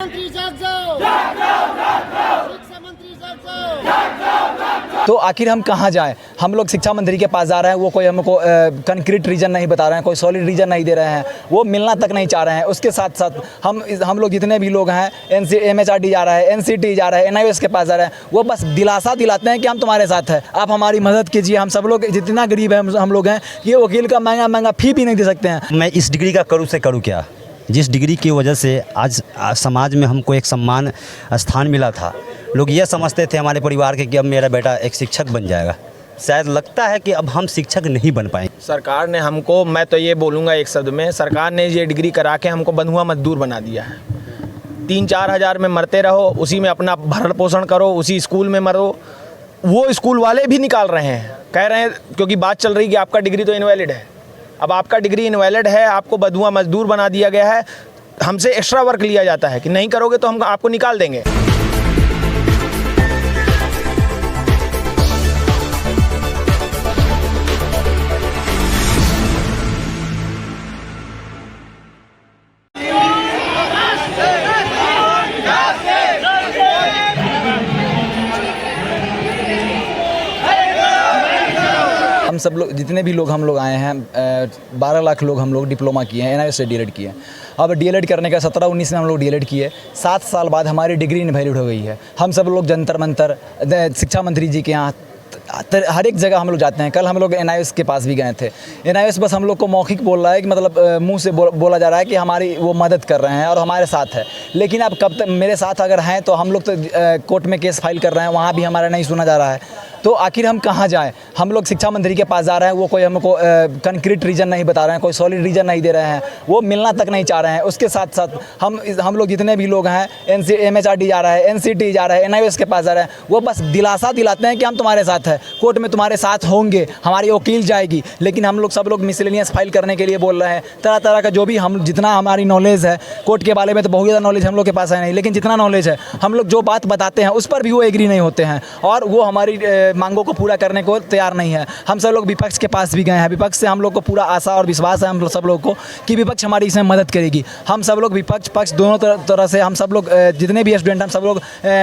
मंत्री जाग जाओ, शिक्षा मंत्री जाग जाओ। तो आखिर हम कहाँ जाएं? हम लोग शिक्षा मंत्री के पास जा रहे हैं, वो कोई हमको कंक्रीट रीजन नहीं बता रहे हैं, कोई सॉलिड रीजन नहीं दे रहे हैं, वो मिलना तक नहीं चाह रहे हैं। उसके साथ साथ हम लोग जितने भी लोग हैं, MHRD जा रहा है, NCT जा रहा है, NIOS के पास जा रहे हैं, वो बस दिलासा दिलाते हैं कि हम तुम्हारे साथ हैं, आप हमारी मदद कीजिए। हम सब लोग जितना गरीब है हम लोग हैं, ये वकील का महंगा फी भी नहीं दे सकते हैं। मैं इस डिग्री का करूँ से करूँ क्या, जिस डिग्री की वजह से आज समाज में हमको एक सम्मान स्थान मिला था। लोग ये समझते थे हमारे परिवार के कि अब मेरा बेटा एक शिक्षक बन जाएगा, शायद लगता है कि अब हम शिक्षक नहीं बन पाएंगे। सरकार ने हमको, मैं तो ये बोलूँगा एक शब्द में, सरकार ने ये डिग्री करा के हमको बंधुआ मजदूर बना दिया है। 3-4 हज़ार में मरते रहो, उसी में अपना भरण पोषण करो, उसी स्कूल में मरो। वो स्कूल वाले भी निकाल रहे हैं, कह रहे हैं, क्योंकि बात चल रही कि आपका डिग्री तो इनवैलिड है। अब आपका डिग्री इनवैलिड है, आपको बंधुआ मजदूर बना दिया गया है, हमसे एक्स्ट्रा वर्क लिया जाता है कि नहीं करोगे तो हम आपको निकाल देंगे। हम सब लोग जितने भी लोग हम लोग आए हैं, 12 लाख लोग हम लोग डिप्लोमा किए हैं, NIOS से DELED किए हैं। अब DELED करने का 17-19 में हम लोग DELED किए, 7 साल बाद हमारी डिग्री इनवैलिड हो गई है। हम सब लोग जंतर मंतर शिक्षा मंत्री जी के यहाँ हर एक जगह हम लोग जाते हैं। कल हम लोग NIOS के पास भी गए थे। NIOS बस हम लोग को मौखिक बोल रहा है कि मतलब मुंह से बोला जा रहा है कि हमारी वो मदद कर रहे हैं और हमारे साथ है, लेकिन अब कब तक मेरे साथ अगर हैं तो हम लोग तो कोर्ट में केस फाइल कर रहे हैं, वहाँ भी हमारा नहीं सुना जा रहा है। तो आखिर हम कहाँ जाएं? हम लोग शिक्षा मंत्री के पास जा रहे हैं, वो कोई हमको कंक्रीट रीजन नहीं बता रहे हैं, कोई सॉलिड रीजन नहीं दे रहे हैं, वो मिलना तक नहीं चाह रहे हैं। उसके साथ साथ हम लोग जितने भी लोग हैं, MHRD जा रहा है, NCT जा रहा है, NIOS के पास जा रहे हैं, वो बस दिलासा दिलाते हैं कि हम तुम्हारे साथ हैं, कोर्ट में तुम्हारे साथ होंगे, हमारी वकील जाएगी। लेकिन हम लोग सब लोग मिसलेनियस फाइल करने के लिए बोल रहे हैं, तरह तरह का जो भी हम जितना हमारी नॉलेज है कोर्ट के बारे में, तो बहुत ज़्यादा नॉलेज हम लोग के पास है नहीं, लेकिन जितना नॉलेज है हम लोग जो बात बताते हैं उस पर भी वो एग्री नहीं होते हैं और वो हमारी मांगों को पूरा करने को तैयार नहीं है। हम सब लोग विपक्ष के पास भी गए हैं, विपक्ष से हम लोग को पूरा आशा और विश्वास है हम लोग सब लोग को कि विपक्ष हमारी इसमें मदद करेगी। हम सब लोग विपक्ष पक्ष दोनों तरह से हम सब लोग जितने भी स्टूडेंट हम सब लोग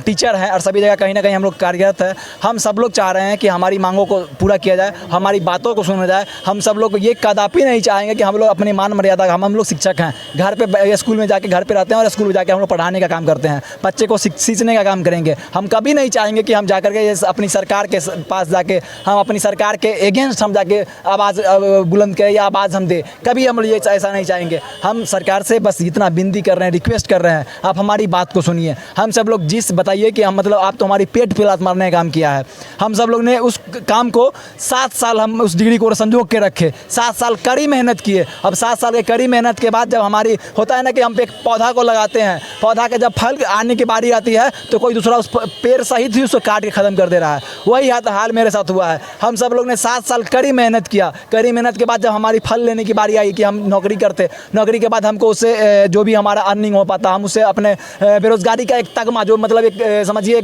टीचर हैं और सभी जगह कहीं ना कहीं हम लोग कार्यरत हैं। हम सब लोग चाह रहे हैं कि हमारी मांगों को पूरा किया जाए, हमारी बातों को सुना जाए। हम सब लोग ये कदापि नहीं चाहेंगे कि हम लोग अपनी मान मर्यादा, हम लोग शिक्षक हैं, घर पे स्कूल में जाके घर पे रहते हैं और स्कूल में जाके हम लोग पढ़ाने का काम करते हैं, बच्चे को सींचने का काम करेंगे। हम कभी नहीं चाहेंगे कि हम जाकर के अपनी सरकार के पास जाके हम अपनी सरकार के अगेंस्ट हम जाके आवाज़ बुलंद करें या आवाज़ हम दे, कभी हम ये ऐसा नहीं चाहेंगे। हम सरकार से बस इतना विनती कर रहे हैं, रिक्वेस्ट कर रहे हैं, आप हमारी बात को सुनिए। हम सब लोग जिस बताइए कि हम मतलब आप तो हमारी पेट पे लात मारने का काम किया है। हम सब लोग ने उस काम को 7 साल हम उस डिग्री को संजोग के रखे, 7 साल कड़ी मेहनत किए। अब 7 साल के कड़ी मेहनत के बाद जब हमारी होता है ना कि हम एक पौधा को लगाते हैं, पौधा के जब फल आने की बारी आती है तो कोई दूसरा उस पेड़ सहित ही उसको काट के ख़त्म कर दे रहा है। वही हाल मेरे साथ हुआ है। हम सब लोग ने 7 साल कड़ी मेहनत किया, कड़ी मेहनत के बाद जब हमारी फल लेने की बारी आई कि हम नौकरी करते, नौकरी के बाद हमको उससे जो भी हमारा अर्निंग हो पाता, हम उससे अपने बेरोज़गारी का एक तगमा, जो मतलब एक समझिए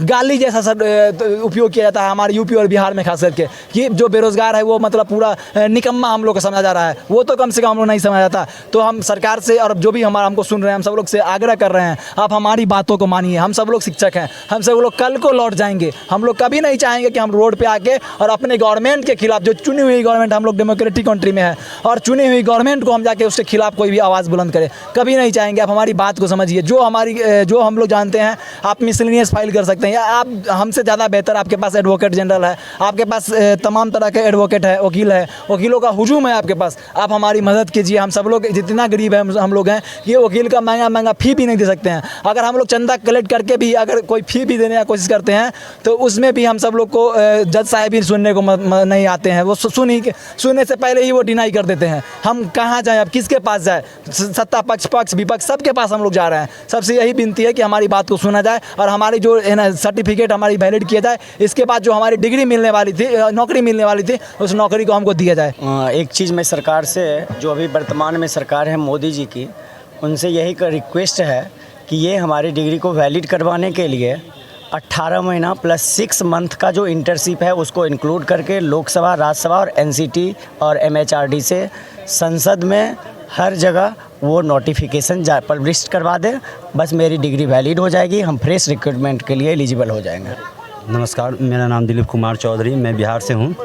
गाली जैसा उपयोग किया जाता है हमारे यूपी और बिहार में खास करके, कि जो बेरोज़गार है वो मतलब पूरा निकम्मा हम लोग को समझा जा रहा है, वो तो कम से कम हम लोग नहीं समझा जाता। तो हम सरकार से और जो भी हमारा हमको सुन रहे हैं, हम सब लोग से आग्रह कर रहे हैं, आप हमारी बातों को मानिए। हम सब लोग शिक्षक हैं, हम सब लोग कल को लौट जाएंगे। हम लोग कभी नहीं चाहेंगे कि हम रोड पे आके और अपने गवर्नमेंट के खिलाफ, जो चुनी हुई गवर्नमेंट, हम लोग डेमोक्रेटिक कंट्री में है और चुनी हुई गवर्नमेंट को हम जाके उसके खिलाफ कोई भी आवाज़ बुलंद करें, कभी नहीं चाहेंगे। आप हमारी बात को समझिए। जो हम लोग जानते हैं, आप मिसलेनियस फाइल कर सकते हैं, या आप हमसे ज़्यादा बेहतर, आपके पास एडवोकेट जनरल है, आपके पास तमाम तरह के एडवोकेट है, वकील है, वकीलों का हुजूम है आपके पास। आप हमारी मदद कीजिए। हम सब लोग जितना गरीब है हम लोग हैं, ये वकील का महंगा फ़ी भी नहीं दे सकते हैं। अगर हम लोग चंदा कलेक्ट करके भी अगर कोई फ़ी भी देने की कोशिश करते हैं तो उसमें भी हम सब लोग को जज साहब भी सुनने को नहीं आते हैं, वो सुनने से पहले ही वो डिनाई कर देते हैं। हम कहाँ जाएं, अब किसके पास जाए? सत्ता पक्ष विपक्ष सबके पास हम लोग जा रहे हैं। सबसे यही विनती है कि हमारी बात को सुना जाए और हमारी जो है ना सर्टिफिकेट हमारी वैलिड किया जाए। इसके बाद जो हमारी डिग्री मिलने वाली थी, नौकरी मिलने वाली थी, उस नौकरी को हमको दिया जाए। एक चीज़ मैं सरकार से, जो अभी वर्तमान में सरकार है मोदी जी की, उनसे यही रिक्वेस्ट है कि ये हमारी डिग्री को वैलिड करवाने के लिए 18 महीना प्लस 6 मंथ का जो इंटर्नशिप है उसको इंक्लूड करके लोकसभा, राज्यसभा और NCT और MHRD से संसद में हर जगह वो नोटिफिकेशन पब्लिश करवा दें, बस मेरी डिग्री वैलिड हो जाएगी, हम फ्रेश रिक्रूटमेंट के लिए एलिजिबल हो जाएंगे। नमस्कार, मेरा नाम दिलीप कुमार चौधरी, मैं बिहार से हूँ।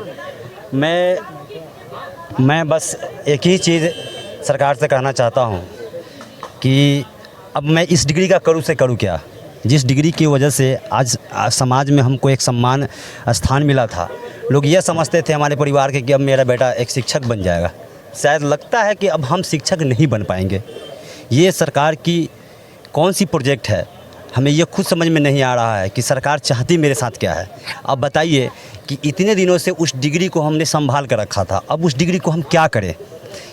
मैं बस एक ही चीज़ सरकार से कहना चाहता हूँ कि अब मैं इस डिग्री का करूँ से करूँ क्या। जिस डिग्री की वजह से आज समाज में हमको एक सम्मान स्थान मिला था, लोग ये समझते थे हमारे परिवार के कि अब मेरा बेटा एक शिक्षक बन जाएगा। शायद लगता है कि अब हम शिक्षक नहीं बन पाएंगे। ये सरकार की कौन सी प्रोजेक्ट है, हमें ये खुद समझ में नहीं आ रहा है कि सरकार चाहती मेरे साथ क्या है। अब बताइए कि इतने दिनों से उस डिग्री को हमने संभाल कर रखा था, अब उस डिग्री को हम क्या करें।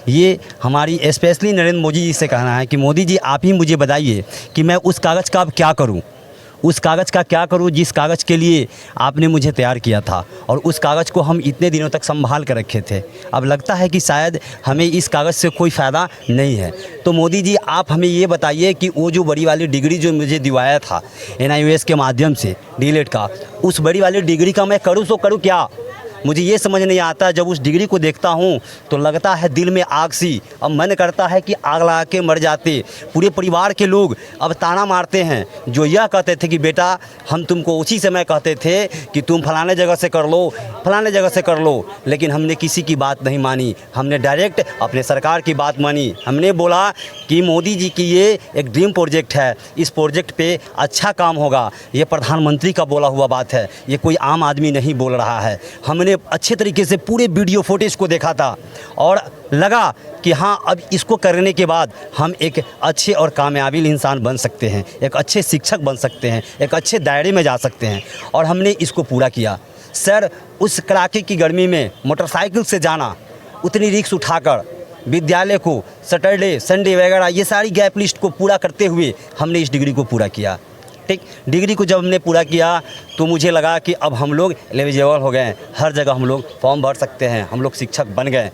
ये हमारी स्पेशली नरेंद्र मोदी जी से कहना है कि मोदी जी आप ही मुझे बताइए कि मैं उस कागज़ का अब क्या करूं, उस कागज़ का क्या करूं जिस कागज़ के लिए आपने मुझे तैयार किया था और उस कागज़ को हम इतने दिनों तक संभाल कर रखे थे। अब लगता है कि शायद हमें इस कागज़ से कोई फ़ायदा नहीं है। तो मोदी जी आप हमें ये बताइए कि वो जो बड़ी वाली डिग्री जो मुझे दिवाया था NIOS के माध्यम से DLED का, उस बड़ी वाली डिग्री का मैं करूँ तो करूँ क्या। मुझे ये समझ नहीं आता। जब उस डिग्री को देखता हूँ तो लगता है दिल में आग सी। अब मन करता है कि आग लगा के मर जाते। पूरे परिवार के लोग अब ताना मारते हैं, जो यह कहते थे कि बेटा हम तुमको उसी समय कहते थे कि तुम फलाने जगह से कर लो, फलाने जगह से कर लो, लेकिन हमने किसी की बात नहीं मानी। हमने डायरेक्ट अपने सरकार की बात मानी। हमने बोला कि मोदी जी की ये एक ड्रीम प्रोजेक्ट है, इस प्रोजेक्ट पे अच्छा काम होगा। ये प्रधानमंत्री का बोला हुआ बात है, ये कोई आम आदमी नहीं बोल रहा है। हमने अच्छे तरीके से पूरे वीडियो फुटेज को देखा था और लगा कि हाँ अब इसको करने के बाद हम एक अच्छे और कामयाबी इंसान बन सकते हैं, एक अच्छे शिक्षक बन सकते हैं, एक अच्छे दायरे में जा सकते हैं, और हमने इसको पूरा किया। सर उस कड़ाके की गर्मी में मोटरसाइकिल से जाना, उतनी रिस्क उठाकर विद्यालय को सैटरडे संडे वगैरह ये सारी गैप लिस्ट को पूरा करते हुए हमने इस डिग्री को पूरा किया। ठीक, डिग्री को जब हमने पूरा किया तो मुझे लगा कि अब हम लोग एलिजिबल हो गए, हर जगह हम लोग फॉर्म भर सकते हैं, हम लोग शिक्षक बन गए।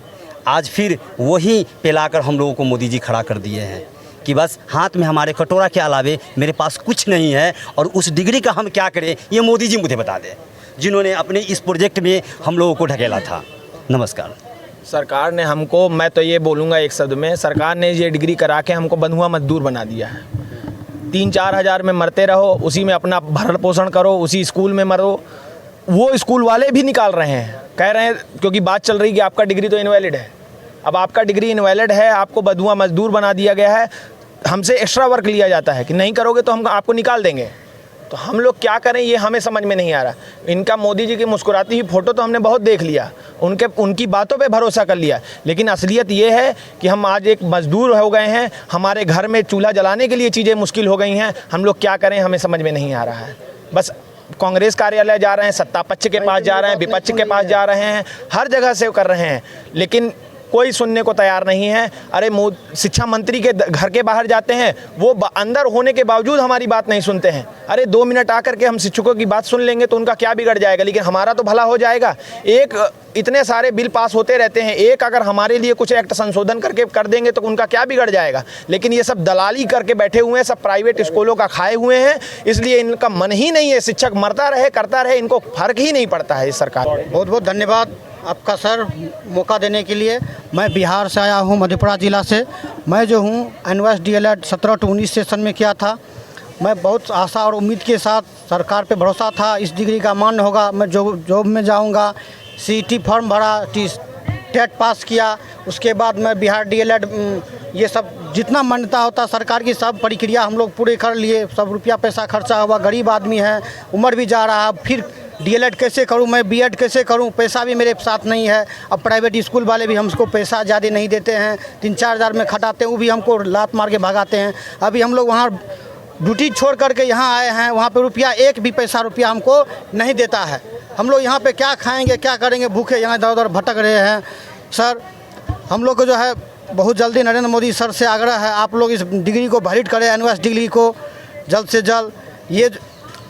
आज फिर वही पे लाकर हम लोगों को मोदी जी खड़ा कर दिए हैं कि बस हाथ में हमारे कटोरा के अलावे मेरे पास कुछ नहीं है, और उस डिग्री का हम क्या करें ये मोदी जी मुझे बता दें, जिन्होंने अपने इस प्रोजेक्ट में हम लोगों को ढकेला था। नमस्कार। सरकार ने हमको, मैं तो ये बोलूँगा एक शब्द में, सरकार ने ये डिग्री करा के हमको बंधुआ मजदूर बना दिया है। 3-4 हज़ार में मरते रहो, उसी में अपना भरण पोषण करो, उसी स्कूल में मरो। वो स्कूल वाले भी निकाल रहे हैं, कह रहे हैं, क्योंकि बात चल रही कि आपका डिग्री तो इनवैलिड है। अब आपका डिग्री इनवैलिड है, आपको बंधुआ मजदूर बना दिया गया है। हमसे एक्स्ट्रा वर्क लिया जाता है कि नहीं करोगे तो हम आपको निकाल देंगे। तो हम लोग क्या करें ये हमें समझ में नहीं आ रहा। इनका मोदी जी की मुस्कुराती हुई फ़ोटो तो हमने बहुत देख लिया, उनकी बातों पे भरोसा कर लिया, लेकिन असलियत ये है कि हम आज एक मजदूर हो गए हैं। हमारे घर में चूल्हा जलाने के लिए चीज़ें मुश्किल हो गई हैं। हम लोग क्या करें हमें समझ में नहीं आ रहा है। बस कांग्रेस कार्यालय जा रहे हैं, सत्ता पक्ष के पास जा रहे हैं, विपक्ष के पास जा रहे हैं, हर जगह से कर रहे हैं, लेकिन कोई सुनने को तैयार नहीं है। अरे शिक्षा मंत्री के घर के बाहर जाते हैं, वो अंदर होने के बावजूद हमारी बात नहीं सुनते हैं। अरे 2 मिनट आकर के हम शिक्षकों की बात सुन लेंगे तो उनका क्या बिगड़ जाएगा, लेकिन हमारा तो भला हो जाएगा। इतने सारे बिल पास होते रहते हैं, एक अगर हमारे लिए कुछ एक्ट संशोधन करके कर देंगे तो उनका क्या बिगड़ जाएगा। लेकिन ये सब दलाली करके बैठे हुए हैं, सब प्राइवेट स्कूलों का खाए हुए हैं, इसलिए इनका मन ही नहीं है। शिक्षक मरता रहे करता रहे, इनको फर्क ही नहीं पड़ता है इस सरकार। बहुत बहुत धन्यवाद आपका सर मौका देने के लिए। मैं बिहार से आया हूँ, मधेपुरा ज़िला से। मैं जो हूँ NIOS DLED 17 to 19 सेशन में किया था। मैं बहुत आशा और उम्मीद के साथ, सरकार पे भरोसा था इस डिग्री का मान्य होगा, मैं जॉब में जाऊँगा। CET फॉर्म भरा, टेट पास किया, उसके बाद मैं बिहार DLED ये सब जितना मान्यता होता सरकार की सब प्रक्रिया हम लोग पूरे कर लिए। सब रुपया पैसा खर्चा हुआ, गरीब आदमी है, उम्र भी जा रहा है, फिर DLED कैसे करूं, मैं BEd कैसे करूं, पैसा भी मेरे साथ नहीं है। अब प्राइवेट स्कूल वाले भी हमको पैसा ज़्यादा नहीं देते हैं, 3-4 हज़ार में खटाते हैं, वो भी हमको लात मार के भगाते हैं। अभी हम लोग वहाँ ड्यूटी छोड़ करके यहाँ आए हैं, वहाँ पे रुपया एक भी पैसा रुपया हमको नहीं देता है। हम लोग यहाँ पे क्या खाएंगे, क्या करेंगे, भूखे यहाँ इधर उधर भटक रहे हैं। सर हम लोग को जो है बहुत जल्दी नरेंद्र मोदी सर से आग्रह है, आप लोग इस डिग्री को वैलिड करें, NIOS डिग्री को जल्द से जल्द। ये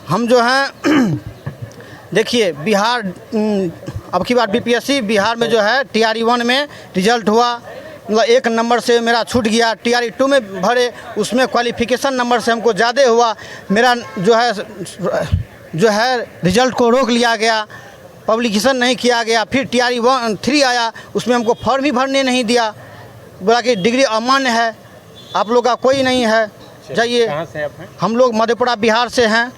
हम जो हैं देखिए बिहार अब की बार BPSC बिहार में जो है TRE 1 में रिजल्ट हुआ, मतलब 1 नंबर से मेरा छूट गया। TRE 2 में भरे, उसमें क्वालिफिकेशन नंबर से हमको ज़्यादा हुआ, मेरा जो है रिजल्ट को रोक लिया गया, पब्लिकेशन नहीं किया गया। फिर TRE 3 आया, उसमें हमको फॉर्म ही भरने नहीं दिया, बोला कि डिग्री अमान्य है। आप लोग का कोई नहीं है। जाइए, कहाँ से आप हैं? हम लोग मधेपुरा बिहार से हैं।